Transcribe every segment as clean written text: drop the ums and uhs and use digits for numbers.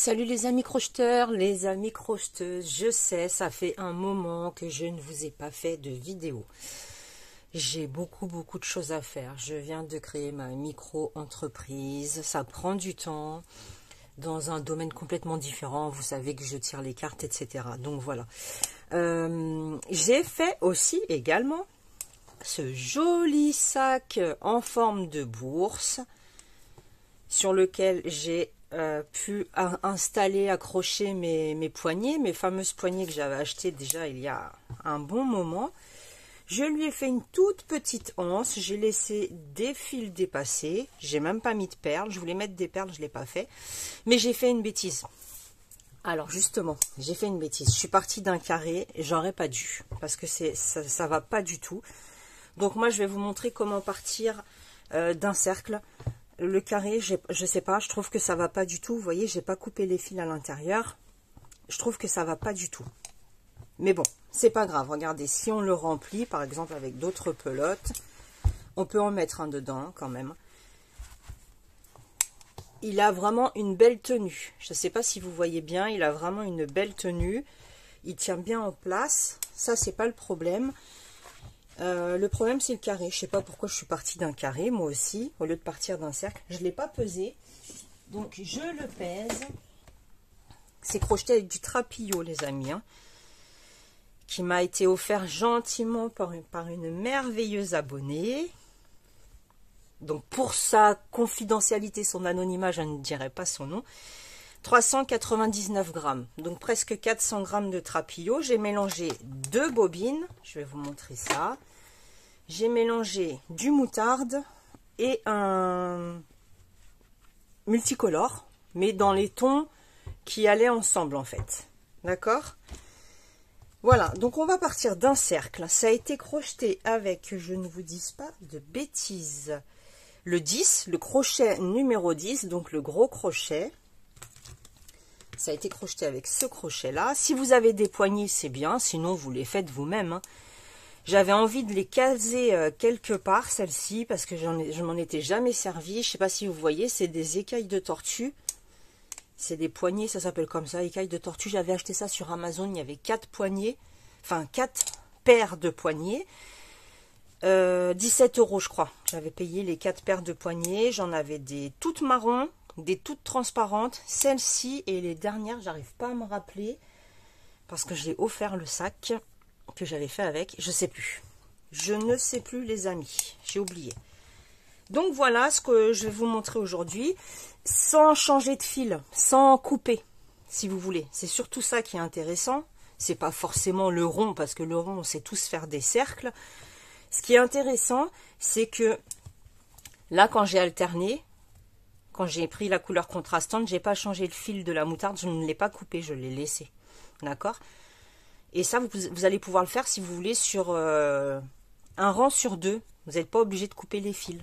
Salut les amis crocheteurs, les amis crocheteuses, je sais, ça fait un moment que je ne vous ai pas fait de vidéo. J'ai beaucoup de choses à faire. Je viens de créer ma micro-entreprise, ça prend du temps, dans un domaine complètement différent. Vous savez que je tire les cartes, etc. Donc voilà. J'ai fait aussi également ce joli sac en forme de bourse sur lequel j'ai pu installer, accrocher mes poignées, mes fameuses poignées que j'avais achetées déjà il y a un bon moment. Je lui ai fait une toute petite anse, j'ai laissé des fils dépasser, j'ai même pas mis de perles, je voulais mettre des perles, je l'ai pas fait, mais j'ai fait une bêtise. Alors justement, j'ai fait une bêtise, je suis partie d'un carré, j'aurais pas dû, parce que ça va pas du tout. Donc moi je vais vous montrer comment partir d'un cercle. Le carré, je sais pas, je trouve que ça va pas du tout. Vous voyez, j'ai pas coupé les fils à l'intérieur. Je trouve que ça va pas du tout. Mais bon, c'est pas grave. Regardez, si on le remplit, par exemple avec d'autres pelotes, on peut en mettre un dedans quand même. Il a vraiment une belle tenue. Je sais pas si vous voyez bien, il a vraiment une belle tenue. Il tient bien en place. Ça, c'est pas le problème. Le problème c'est le carré. Je sais pas pourquoi je suis partie d'un carré moi aussi au lieu de partir d'un cercle. Je l'ai pas pesé, donc je le pèse. C'est crocheté avec du trapillo les amis, hein, qui m'a été offert gentiment par une merveilleuse abonnée. Donc pour sa confidentialité, son anonymat, je ne dirai pas son nom. 399 grammes, donc presque 400 grammes de trapillo. J'ai mélangé 2 bobines, je vais vous montrer ça. J'ai mélangé du moutarde et un multicolore, mais dans les tons qui allaient ensemble en fait. D'accord? Voilà, donc on va partir d'un cercle. Ça a été crocheté avec, que je ne vous dise pas de bêtises, le 10, le crochet numéro 10, donc le gros crochet. Ça a été crocheté avec ce crochet-là. Si vous avez des poignées, c'est bien. Sinon, vous les faites vous-même. Hein. J'avais envie de les caser quelque part, celles-ci, parce que je m'en étais jamais servi. Je ne sais pas si vous voyez, c'est des écailles de tortue. C'est des poignées, ça s'appelle comme ça, écailles de tortue. J'avais acheté ça sur Amazon. Il y avait 4 poignées, enfin 4 paires de poignées. 17 € je crois. J'avais payé les 4 paires de poignées. J'en avais des toutes marron, des toutes transparentes, celle-ci et les dernières, j'arrive pas à me rappeler parce que j'ai offert le sac que j'avais fait avec, je sais plus. Je ne sais plus les amis, j'ai oublié. Donc voilà ce que je vais vous montrer aujourd'hui, sans changer de fil, sans couper, si vous voulez. C'est surtout ça qui est intéressant. C'est pas forcément le rond, parce que le rond, on sait tous faire des cercles. Ce qui est intéressant, c'est que là, quand j'ai alterné, quand j'ai pris la couleur contrastante, j'ai pas changé le fil de la moutarde, je ne l'ai pas coupé, je l'ai laissé. D'accord? Et ça, vous allez pouvoir le faire si vous voulez sur un rang sur 2. Vous n'êtes pas obligé de couper les fils.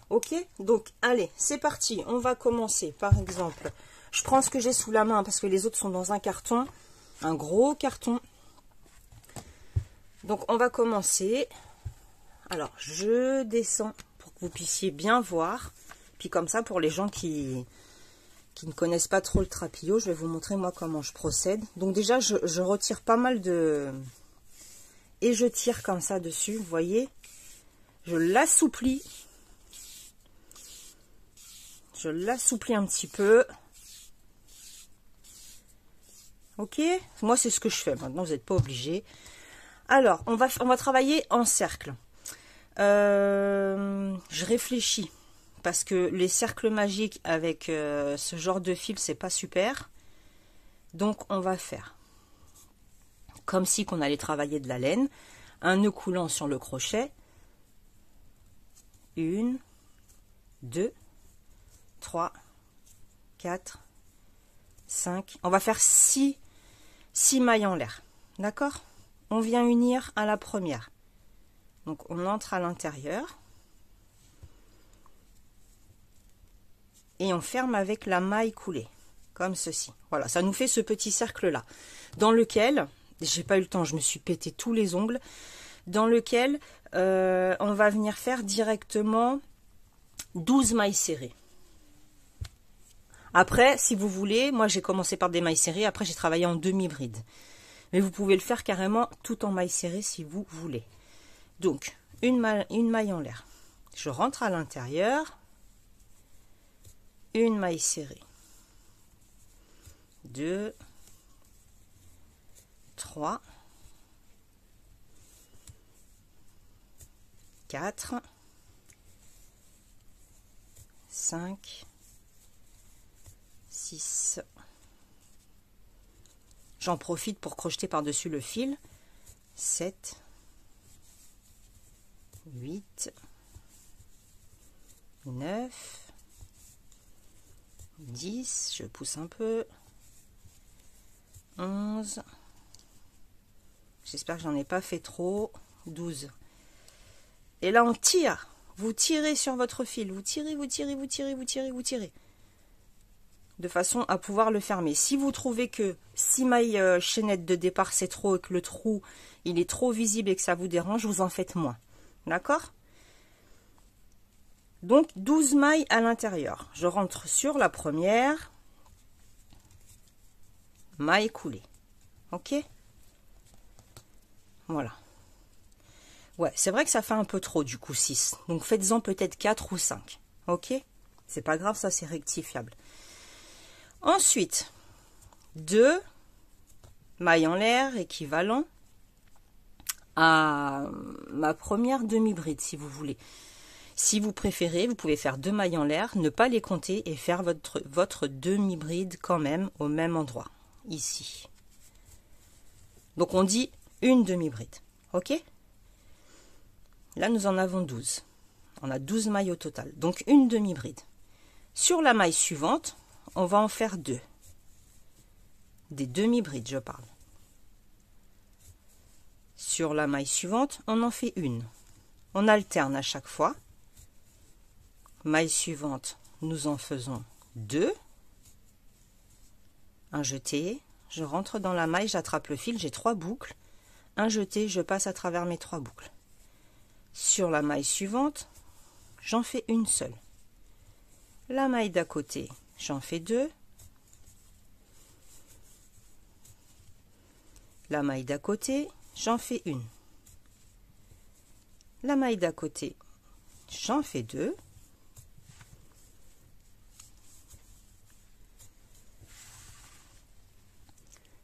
Ok? Donc, allez, c'est parti. On va commencer. Par exemple, je prends ce que j'ai sous la main parce que les autres sont dans un carton. Un gros carton. Donc, on va commencer. Alors, je descends pour que vous puissiez bien voir. Puis comme ça, pour les gens qui ne connaissent pas trop le trapillo, je vais vous montrer moi comment je procède. Donc déjà, je retire pas mal de... Et je tire comme ça dessus, vous voyez. Je l'assouplis. Je l'assouplis un petit peu. Ok? Moi, c'est ce que je fais. Maintenant, vous n'êtes pas obligé. Alors, on va travailler en cercle. Je réfléchis. Parce que les cercles magiques avec ce genre de fil, c'est pas super. Donc, on va faire comme si qu'on allait travailler de la laine. Un nœud coulant sur le crochet. 1, 2, 3, 4, 5. On va faire 6 mailles en l'air. D'accord? On vient unir à la première. Donc, on entre à l'intérieur. Et on ferme avec la maille coulée, comme ceci. Voilà, ça nous fait ce petit cercle-là, dans lequel, j'ai pas eu le temps, je me suis pété tous les ongles, dans lequel on va venir faire directement 12 mailles serrées. Après, si vous voulez, moi j'ai commencé par des mailles serrées, après j'ai travaillé en demi-bride. Mais vous pouvez le faire carrément tout en mailles serrées si vous voulez. Donc, une maille en l'air. Je rentre à l'intérieur. Une maille serrée. 2, 3, 4, 5, 6. J'en profite pour crocheter par-dessus le fil. 7, 8, 9, 10, je pousse un peu. 11. J'espère que j'en ai pas fait trop. 12. Et là, on tire. Vous tirez sur votre fil. Vous tirez, vous tirez, vous tirez, vous tirez, vous tirez. De façon à pouvoir le fermer. Si vous trouvez que 6 mailles chaînettes de départ, c'est trop et que le trou, il est trop visible et que ça vous dérange, vous en faites moins. D'accord? Donc, 12 mailles à l'intérieur. Je rentre sur la première. Maille coulée. Ok? Voilà. Ouais, c'est vrai que ça fait un peu trop du coup 6. Donc faites-en peut-être 4 ou 5. Ok? C'est pas grave, ça c'est rectifiable. Ensuite, 2 mailles en l'air équivalent à ma première demi-bride si vous voulez. Si vous préférez, vous pouvez faire 2 mailles en l'air, ne pas les compter et faire votre demi-bride quand même au même endroit. Ici. Donc on dit une demi-bride. Ok? Là, nous en avons 12. On a 12 mailles au total. Donc une demi-bride. Sur la maille suivante, on va en faire 2. Des demi-brides, je parle. Sur la maille suivante, on en fait une. On alterne à chaque fois. Maille suivante, nous en faisons 2. Un jeté, je rentre dans la maille, j'attrape le fil, j'ai 3 boucles. Un jeté, je passe à travers mes 3 boucles. Sur la maille suivante, j'en fais une seule. La maille d'à côté, j'en fais 2. La maille d'à côté, j'en fais une. La maille d'à côté, j'en fais 2.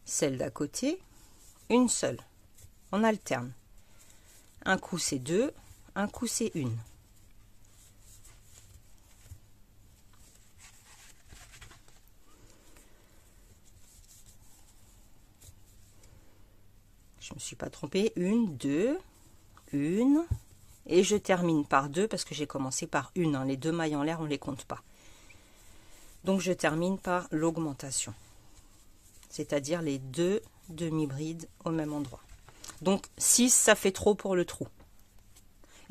Celle d'à côté, une seule. On alterne. Un coup c'est 2, un coup c'est 1. Je me suis pas trompée. 1, 2, 1. Et je termine par 2 parce que j'ai commencé par 1. Hein. Les 2 mailles en l'air, on ne les compte pas. Donc je termine par l'augmentation. C'est-à-dire les 2 demi-brides au même endroit. Donc 6, ça fait trop pour le trou.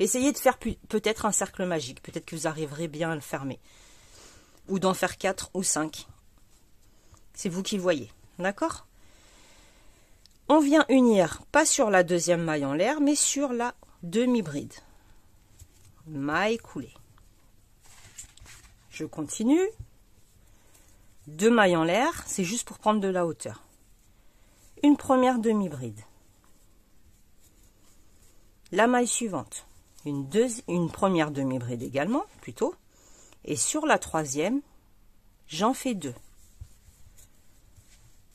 Essayez de faire peut-être un cercle magique. Peut-être que vous arriverez bien à le fermer. Ou d'en faire 4 ou 5. C'est vous qui voyez. D'accord? On vient unir, pas sur la deuxième maille en l'air, mais sur la demi-bride. Maille coulée. Je continue. 2 mailles en l'air, c'est juste pour prendre de la hauteur. Une première demi-bride. La maille suivante. Une première demi-bride également, plutôt. Et sur la troisième, j'en fais 2.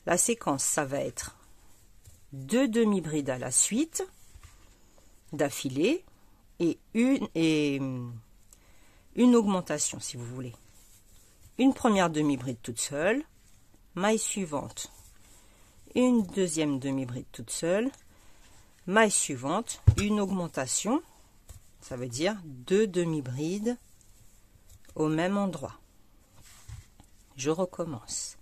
La séquence, ça va être 2 demi-brides à la suite, d'affilée, et une augmentation, si vous voulez. Une première demi-bride toute seule, maille suivante, une deuxième demi-bride toute seule, maille suivante, une augmentation, ça veut dire 2 demi-brides au même endroit. Je recommence.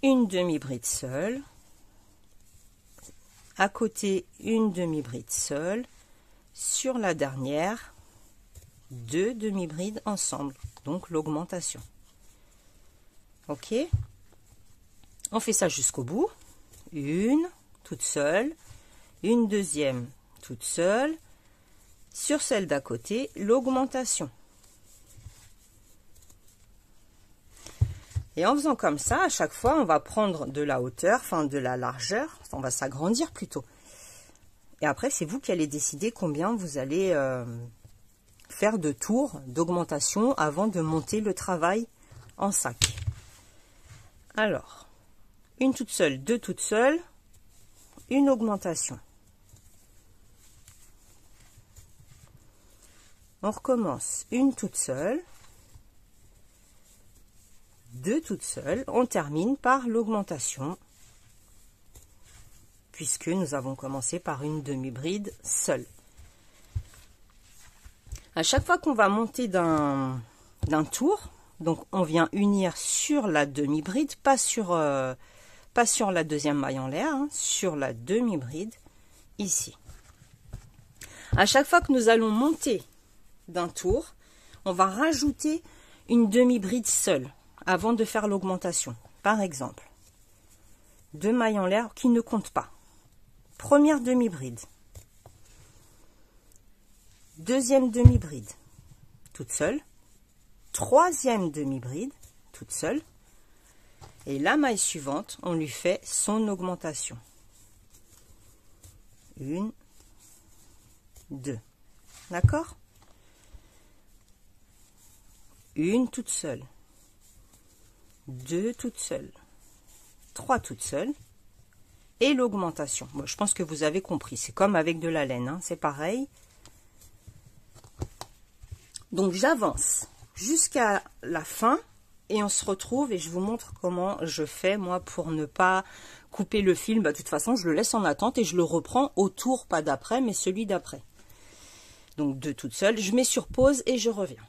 Une demi-bride seule, à côté une demi-bride seule, sur la dernière, 2 demi-brides ensemble, donc l'augmentation. Ok, on fait ça jusqu'au bout. Une toute seule, une deuxième toute seule, sur celle d'à côté, l'augmentation. Et en faisant comme ça, à chaque fois, on va prendre de la hauteur, enfin de la largeur, on va s'agrandir plutôt. Et après, c'est vous qui allez décider combien vous allez faire de tours d'augmentation avant de monter le travail en sac. Alors, une toute seule, deux toutes seules, une augmentation. On recommence une toute seule, deux toutes seules, on termine par l'augmentation, puisque nous avons commencé par une demi-bride seule. À chaque fois qu'on va monter d'un tour, donc on vient unir sur la demi-bride, pas sur la deuxième maille en l'air, hein, sur la demi-bride, ici. À chaque fois que nous allons monter d'un tour, on va rajouter une demi-bride seule avant de faire l'augmentation. Par exemple, 2 mailles en l'air qui ne comptent pas. Première demi-bride. Deuxième demi-bride, toute seule. Troisième demi-bride, toute seule. Et la maille suivante, on lui fait son augmentation. 1, 2. D'accord? Une toute seule. 2 toutes seules. 3 toutes seules. Et l'augmentation. Bon, je pense que vous avez compris. C'est comme avec de la laine, hein, c'est pareil. Donc j'avance jusqu'à la fin et on se retrouve et je vous montre comment je fais moi pour ne pas couper le fil. Bah, de toute façon je le laisse en attente et je le reprends au tour, pas d'après mais celui d'après. Donc 2 toutes seules, je mets sur pause et je reviens.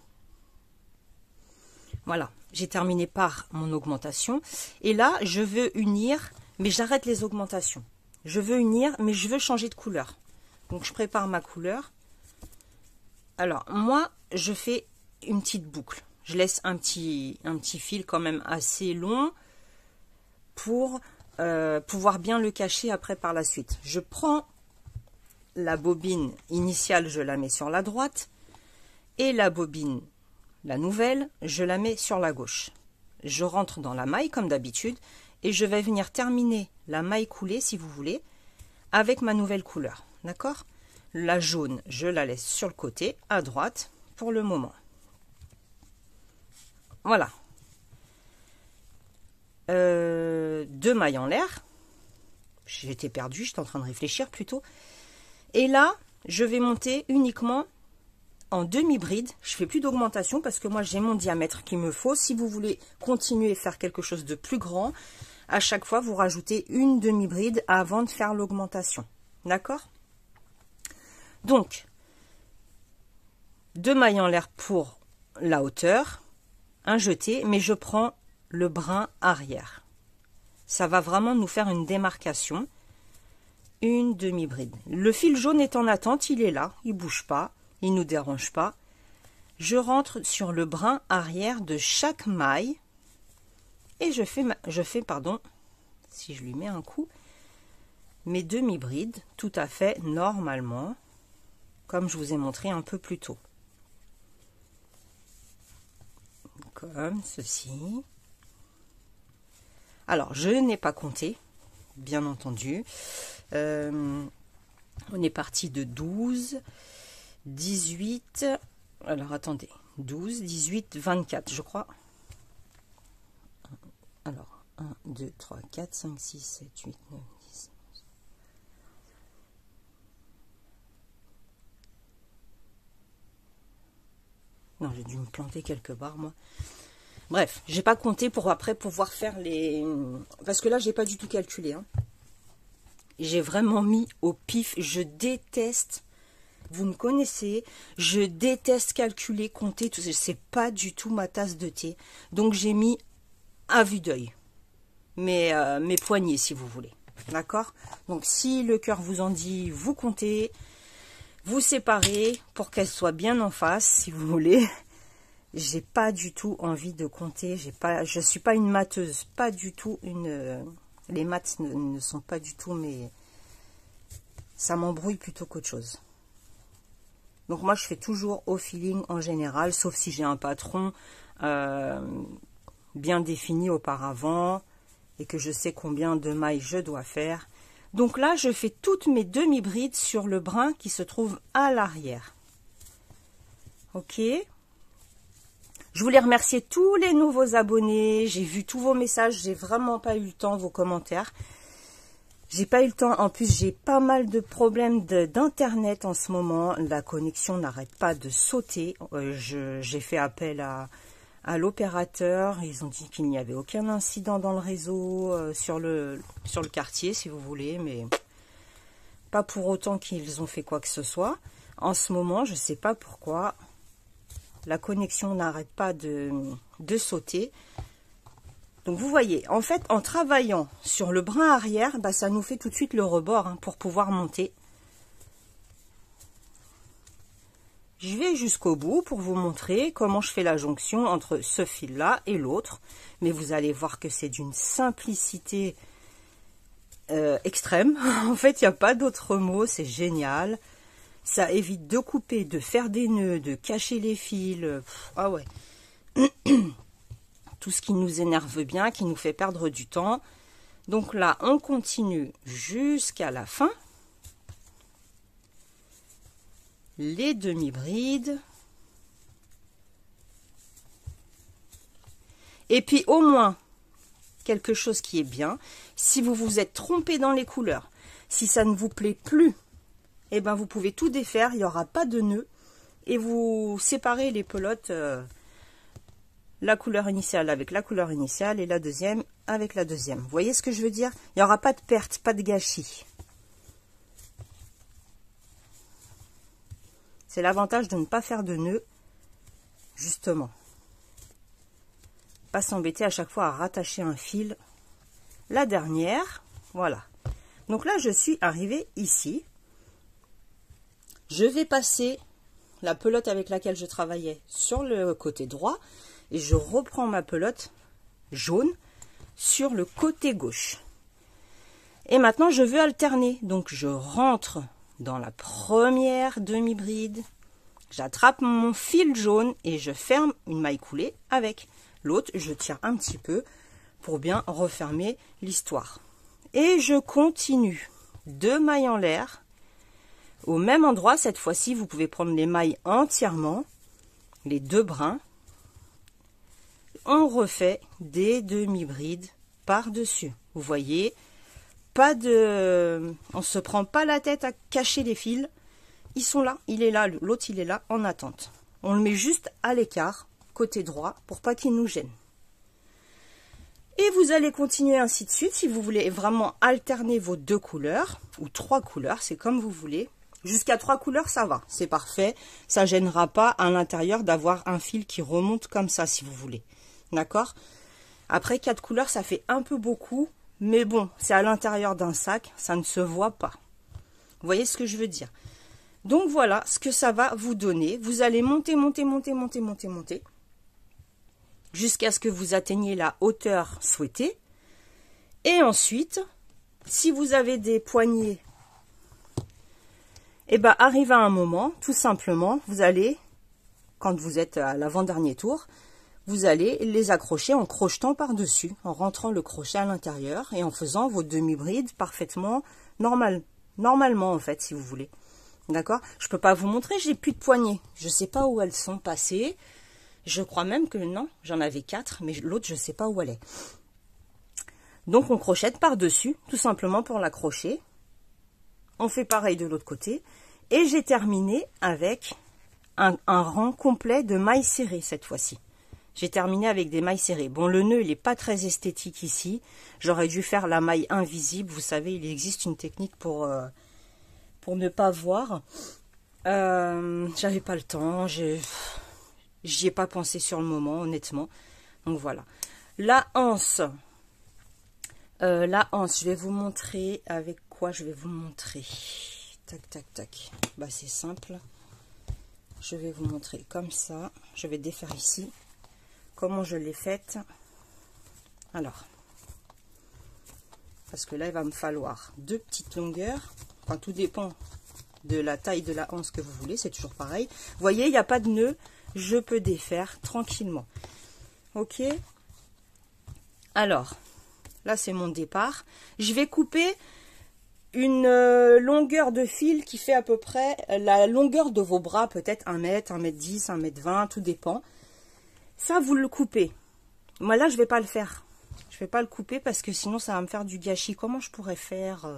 Voilà, j'ai terminé par mon augmentation et là je veux unir mais j'arrête les augmentations. Je veux unir mais je veux changer de couleur. Donc je prépare ma couleur. Alors moi je fais une petite boucle. Je laisse un petit fil quand même assez long pour pouvoir bien le cacher après par la suite. Je prends la bobine initiale, je la mets sur la droite et la bobine, la nouvelle, je la mets sur la gauche. Je rentre dans la maille comme d'habitude et je vais venir terminer la maille coulée si vous voulez avec ma nouvelle couleur. D'accord ? La jaune, je la laisse sur le côté à droite pour le moment. Voilà. 2 mailles en l'air. J'étais perdue, j'étais en train de réfléchir plutôt. Et là, je vais monter uniquement en demi-bride. Je fais plus d'augmentation parce que moi j'ai mon diamètre qu'il me faut. Si vous voulez continuer à faire quelque chose de plus grand, à chaque fois vous rajoutez une demi-bride avant de faire l'augmentation. D'accord ? Donc, 2 mailles en l'air pour la hauteur, un jeté, mais je prends le brin arrière. Ça va vraiment nous faire une démarcation. Une demi-bride. Le fil jaune est en attente, il est là, il ne bouge pas, il ne nous dérange pas. Je rentre sur le brin arrière de chaque maille et je fais, si je lui mets un coup, mes demi-brides tout à fait normalement, comme je vous ai montré un peu plus tôt. Comme ceci. Alors, je n'ai pas compté, bien entendu. On est parti de 12, 18, alors attendez, 12, 18, 24, je crois. Alors, 1, 2, 3, 4, 5, 6, 7, 8, 9, 10, 11. Non, j'ai dû me planter quelque part, moi. Bref, j'ai pas compté pour après pouvoir faire les... Parce que là, j'ai pas du tout calculé. Hein. J'ai vraiment mis au pif. Je déteste, vous me connaissez, je déteste calculer, compter, tout ça. C'est pas du tout ma tasse de thé. Donc, j'ai mis à vue d'œil. Mes poignets, si vous voulez. D'accord? Donc, si le cœur vous en dit, vous comptez, vous séparez pour qu'elle soit bien en face, si vous voulez. J'ai pas du tout envie de compter. Je suis pas une matheuse, pas du tout une. Les maths ne sont pas du tout, mais ça m'embrouille plutôt qu'autre chose. Donc moi, je fais toujours au feeling en général, sauf si j'ai un patron. bien définie auparavant et que je sais combien de mailles je dois faire. Donc là, je fais toutes mes demi-brides sur le brin qui se trouve à l'arrière. Ok. Je voulais remercier tous les nouveaux abonnés. J'ai vu tous vos messages. J'ai vraiment pas eu le temps, vos commentaires. J'ai pas eu le temps. En plus, j'ai pas mal de problèmes d'internet en ce moment. La connexion n'arrête pas de sauter. J'ai fait appel à l'opérateur. Ils ont dit qu'il n'y avait aucun incident dans le réseau, sur le quartier, si vous voulez, mais pas pour autant qu'ils ont fait quoi que ce soit. En ce moment, je sais pas pourquoi. La connexion n'arrête pas de sauter. Donc vous voyez, en fait, en travaillant sur le brin arrière, bah, ça nous fait tout de suite le rebord hein, pour pouvoir monter. Je vais jusqu'au bout pour vous montrer comment je fais la jonction entre ce fil-là et l'autre. Mais vous allez voir que c'est d'une simplicité extrême. En fait, il n'y a pas d'autre mot, c'est génial. Ça évite de couper, de faire des nœuds, de cacher les fils. Ah ouais. Tout ce qui nous énerve bien, qui nous fait perdre du temps. Donc là, on continue jusqu'à la fin. Les demi-brides. Et puis au moins, quelque chose qui est bien, si vous vous êtes trompé dans les couleurs, si ça ne vous plaît plus, eh ben vous pouvez tout défaire, il n'y aura pas de nœud et vous séparez les pelotes, la couleur initiale avec la couleur initiale et la deuxième avec la deuxième. Vous voyez ce que je veux dire? Il n'y aura pas de perte, pas de gâchis. C'est l'avantage de ne pas faire de nœud, justement. Pas s'embêter à chaque fois à rattacher un fil. La dernière, voilà. Donc là, je suis arrivée ici. Je vais passer la pelote avec laquelle je travaillais sur le côté droit et je reprends ma pelote jaune sur le côté gauche. Et maintenant, je veux alterner. Donc, je rentre dans la première demi-bride, j'attrape mon fil jaune et je ferme une maille coulée avec. L'autre, je tire un petit peu pour bien refermer l'histoire. Et je continue 2 mailles en l'air. Au même endroit, cette fois-ci, vous pouvez prendre les mailles entièrement, les 2 brins. On refait des demi-brides par-dessus. Vous voyez, pas de, on se prend pas la tête à cacher les fils. Ils sont là, il est là, l'autre il est là en attente. On le met juste à l'écart, côté droit, pour pas qu'il nous gêne. Et vous allez continuer ainsi de suite si vous voulez vraiment alterner vos 2 couleurs, ou 3 couleurs, c'est comme vous voulez. Jusqu'à 3 couleurs, ça va, c'est parfait. Ça gênera pas à l'intérieur d'avoir un fil qui remonte comme ça, si vous voulez. D'accord? Après, 4 couleurs, ça fait un peu beaucoup, mais bon, c'est à l'intérieur d'un sac, ça ne se voit pas. Vous voyez ce que je veux dire? Donc voilà ce que ça va vous donner. Vous allez monter, monter, monter, monter, monter, monter, jusqu'à ce que vous atteigniez la hauteur souhaitée. Et ensuite, si vous avez des poignées, et ben arrive à un moment, tout simplement, vous allez, quand vous êtes à l'avant-dernier tour, vous allez les accrocher en crochetant par-dessus, en rentrant le crochet à l'intérieur et en faisant vos demi-brides parfaitement normalement en fait, si vous voulez. D'accord? Je peux pas vous montrer, j'ai plus de poignées. Je sais pas où elles sont passées. Je crois même que non, j'en avais 4, mais l'autre, je sais pas où elle est. Donc, on crochette par-dessus, tout simplement pour l'accrocher. On fait pareil de l'autre côté. Et j'ai terminé avec un rang complet de mailles serrées cette fois-ci. J'ai terminé avec des mailles serrées. Bon, le nœud, il n'est pas très esthétique ici. J'aurais dû faire la maille invisible. Vous savez, il existe une technique pour ne pas voir. J'avais pas le temps. J'y ai pas pensé sur le moment, honnêtement. Donc voilà. La anse, je vais vous montrer avec quoi je vais vous montrer. Tac, tac, tac. Bah, c'est simple. Je vais vous montrer comme ça. Je vais défaire ici. Comment je l'ai faite. Alors. Parce que là, il va me falloir 2 petites longueurs. Enfin, tout dépend de la taille de la anse que vous voulez. C'est toujours pareil. Vous voyez, il n'y a pas de nœud. Je peux défaire tranquillement. Ok. Alors, là c'est mon départ. Je vais couper une longueur de fil qui fait à peu près la longueur de vos bras, peut-être 1 mètre, 1 mètre 10, 1 mètre 20, tout dépend. Ça, vous le coupez. Moi là, je vais pas le faire. Je vais pas le couper parce que sinon ça va me faire du gâchis. Comment je pourrais faire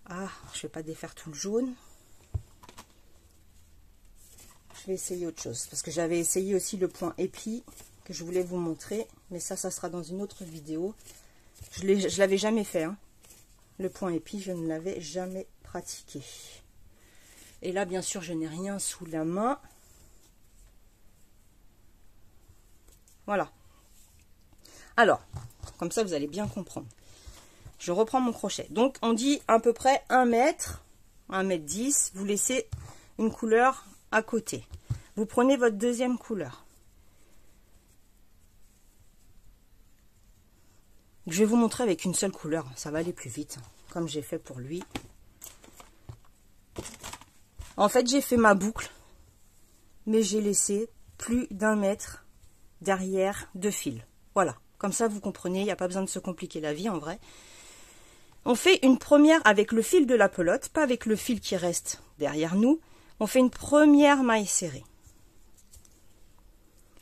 Ah, je vais pas défaire tout le jaune. Je vais essayer autre chose parce que j'avais essayé aussi le point épi que je voulais vous montrer, mais ça sera dans une autre vidéo. Je l'avais jamais fait, hein. Le point épi, je ne l'avais jamais pratiqué. Et là, bien sûr, je n'ai rien sous la main. Voilà. Alors, comme ça, vous allez bien comprendre. Je reprends mon crochet. Donc, on dit à peu près 1 mètre, 1 mètre 10. Vous laissez une couleur à côté. Vous prenez votre deuxième couleur. Je vais vous montrer avec une seule couleur. Ça va aller plus vite, comme j'ai fait pour lui. En fait, j'ai fait ma boucle, mais j'ai laissé plus d'1 mètre derrière de fil. Voilà, comme ça vous comprenez, il n'y a pas besoin de se compliquer la vie en vrai. On fait une première avec le fil de la pelote, pas avec le fil qui reste derrière nous. On fait une première maille serrée.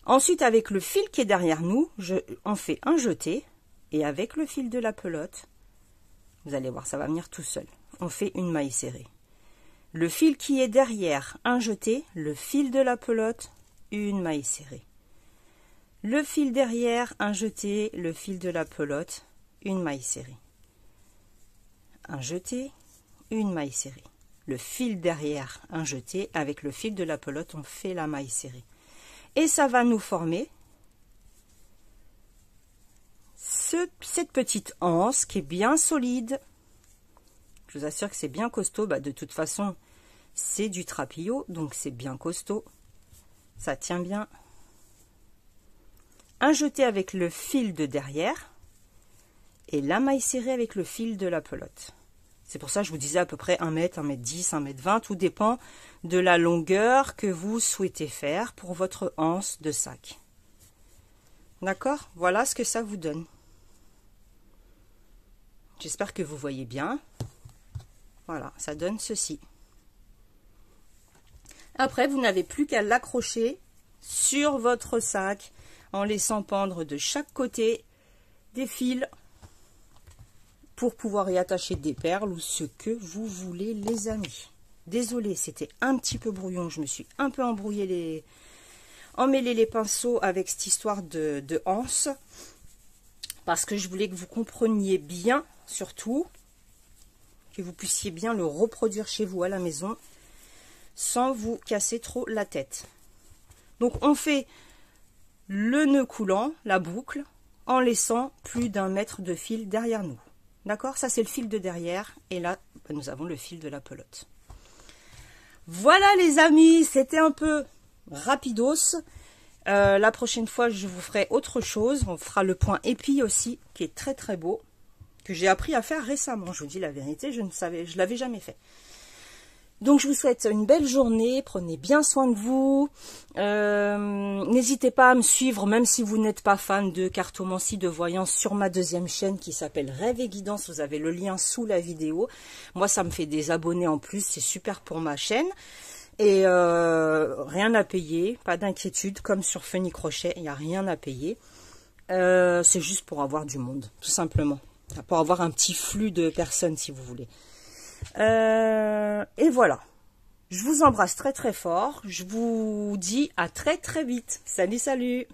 Ensuite, avec le fil qui est derrière nous, on fait un jeté. Et avec le fil de la pelote, vous allez voir, ça va venir tout seul. On fait une maille serrée. Le fil qui est derrière, un jeté. Le fil de la pelote, une maille serrée. Le fil derrière, un jeté. Le fil de la pelote, une maille serrée. Un jeté, une maille serrée. Le fil derrière, un jeté. Avec le fil de la pelote, on fait la maille serrée. Et ça va nous former cette petite anse qui est bien solide. Je vous assure que c'est bien costaud. Bah, de toute façon, c'est du trapillo, donc c'est bien costaud. Ça tient bien. Un jeté avec le fil de derrière et la maille serrée avec le fil de la pelote. C'est pour ça que je vous disais à peu près 1 mètre, 1 mètre 10, 1 mètre 20. Tout dépend de la longueur que vous souhaitez faire pour votre anse de sac. D'accord? Voilà ce que ça vous donne. J'espère que vous voyez bien. Voilà, ça donne ceci. Après, vous n'avez plus qu'à l'accrocher sur votre sac en laissant pendre de chaque côté des fils pour pouvoir y attacher des perles ou ce que vous voulez, les amis. Désolée, c'était un petit peu brouillon. Je me suis un peu emmêlé les pinceaux avec cette histoire de anse parce que je voulais que vous compreniez bien, surtout que vous puissiez bien le reproduire chez vous à la maison sans vous casser trop la tête. Donc on fait le nœud coulant, la boucle, en laissant plus d'1 mètre de fil derrière nous. D'accord? Ça c'est le fil de derrière et là nous avons le fil de la pelote. Voilà les amis, c'était un peu rapidos. La prochaine fois je vous ferai autre chose. On fera le point épi aussi qui est très très beau, que j'ai appris à faire récemment. Je vous dis la vérité, je l'avais jamais fait. Donc je vous souhaite une belle journée, prenez bien soin de vous. N'hésitez pas à me suivre même si vous n'êtes pas fan de cartomancie, de voyance, sur ma deuxième chaîne qui s'appelle Rêve et Guidance. Vous avez le lien sous la vidéo. Moi ça me fait des abonnés en plus, c'est super pour ma chaîne. Et rien à payer, pas d'inquiétude, comme sur Funny Crochet, il n'y a rien à payer. C'est juste pour avoir du monde, tout simplement. Pour avoir un petit flux de personnes, si vous voulez. Et voilà. Je vous embrasse très très fort. Je vous dis à très très vite. Salut, salut!